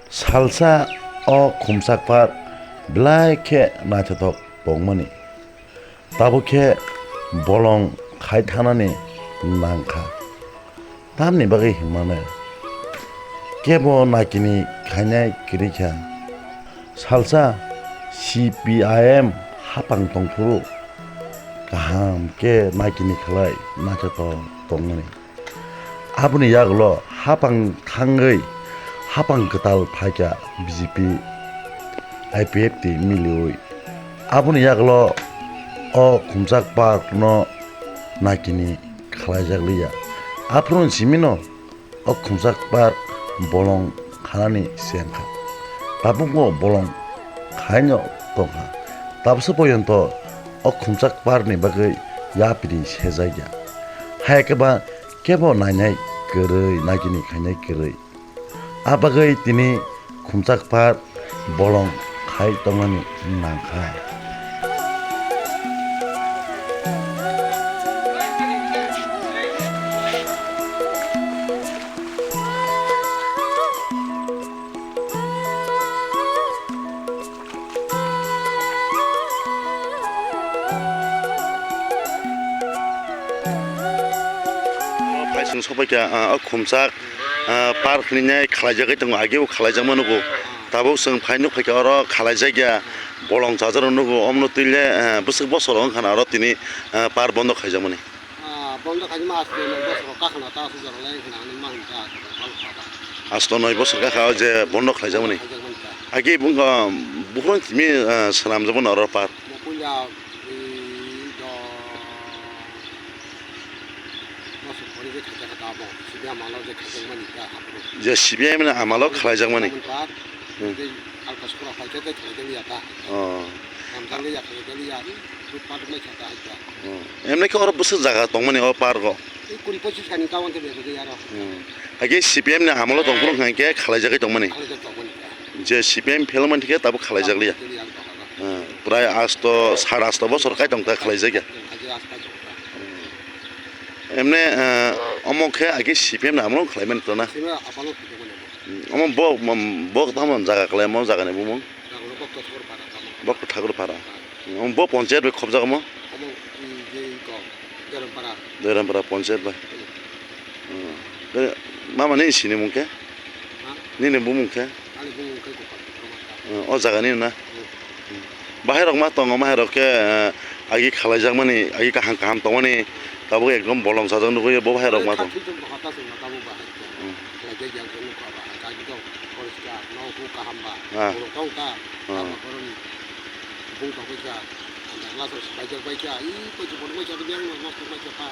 살사 곰삭밭 블라이케 나쳐덕 봉머니 따부케 볼롱 카이타나니 난카 담니 바기 힘마네 케보 나키니 카냐이 그리캬 살사 CPIM 하방동투루 함께 나키니 칼라이 나쳐덕 봉머니 아부니 야글로 하방탕의 하방 그tal 파자 BJP IPFT 밀리오이 아부니 야글로 곰삭 바르노 나키니 칼라자글리야 앞으로는 지미노 곰삭 바 볼롱 하나니 시행카 바붕고 볼롱 가녀 동하 답서 보연도 곰삭 바르니 바그 야피리 세자야 하야케바 케보 나냐이 그르이 나키니 가냐이 그르이 아바가이 티니 곰삭밭 볼롱 카이 동안이 난카 발생 소박이야 곰삭 파르크니냐 칼라자가 있던 거 아기고 칼라자만하고 다보성 파인도 파게 알아 칼라자기야 볼롱 자자로 누구 엄노 뜰래 부스 보서로 간 알았더니 파르 번도 가자마니 번도 가지 마세요. 버스로 까하나 따서 저래 그냥 망자 아스도 너희 보서가 가제 번도 가자마니 아기 뭔가 무슨 팀이 사람 잡은 알아 파 뭐야 이저 버스 버리게 가자가 다 뭐. 집에 말아서 가자마니까 앞으로 이제 CBM은 아마로 칼라자마니 알카스코라 파이테 되리야다. 남자를 약하게 루파르메 차다 있다. 엠네 그 부스 자가 동문이 파르고 이 꾸리 포치 사니까 원테 되게 야라. 아기 CBM는 아마로 동그런 한게 칼라자가 동문이 칼레도 보니까. 이제 CBM 필름한테 따부 칼라자글이야 프라이 아스토 사라스토 보서 가이 동다 칼라자게 엠네 어머케 아기 CBM 아마로 클라이먼 떠나 지금 아빠로 되고 어머 뭐 하면 자가 클라이먼 자가네 보면 나로 먹고 서로 받아. 먹고 타고로 팔아 뭐 본체를 컵자가 뭐 어머 이제 이거 여름 봐라. 내란 바라 본체 봐 그래 마마네 시네 문게 니네 무문게 아니 보면 그거 들어갔다. 자가니나 바해럭 마똥 마해럭게 아기 칼라장만이 아기가 한감 동안에 다보게 एकदम 볼롱 사장 누구에 뭐 바해럭 마똥 좀 갖다 서 나가 봐. 그래 얘기한 거 놓고 봐. 가지고 버스가 나오고 가한바. 그러니까 그런 봉가 보자. 나가서 바이자 이 거지 보는 거 저도 그냥 막 파.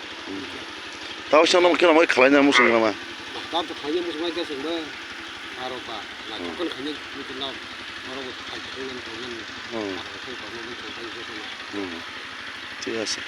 다우셔는 그냥 뭐 칼라냐 무슨 거마 나도 가게 무슨 말 됐어 뭐 바로 봐. 나 조금 가게 무슨 나 뭐라고 다 그런 거는 바로 그 거는 좀 봐주세요. 찍었어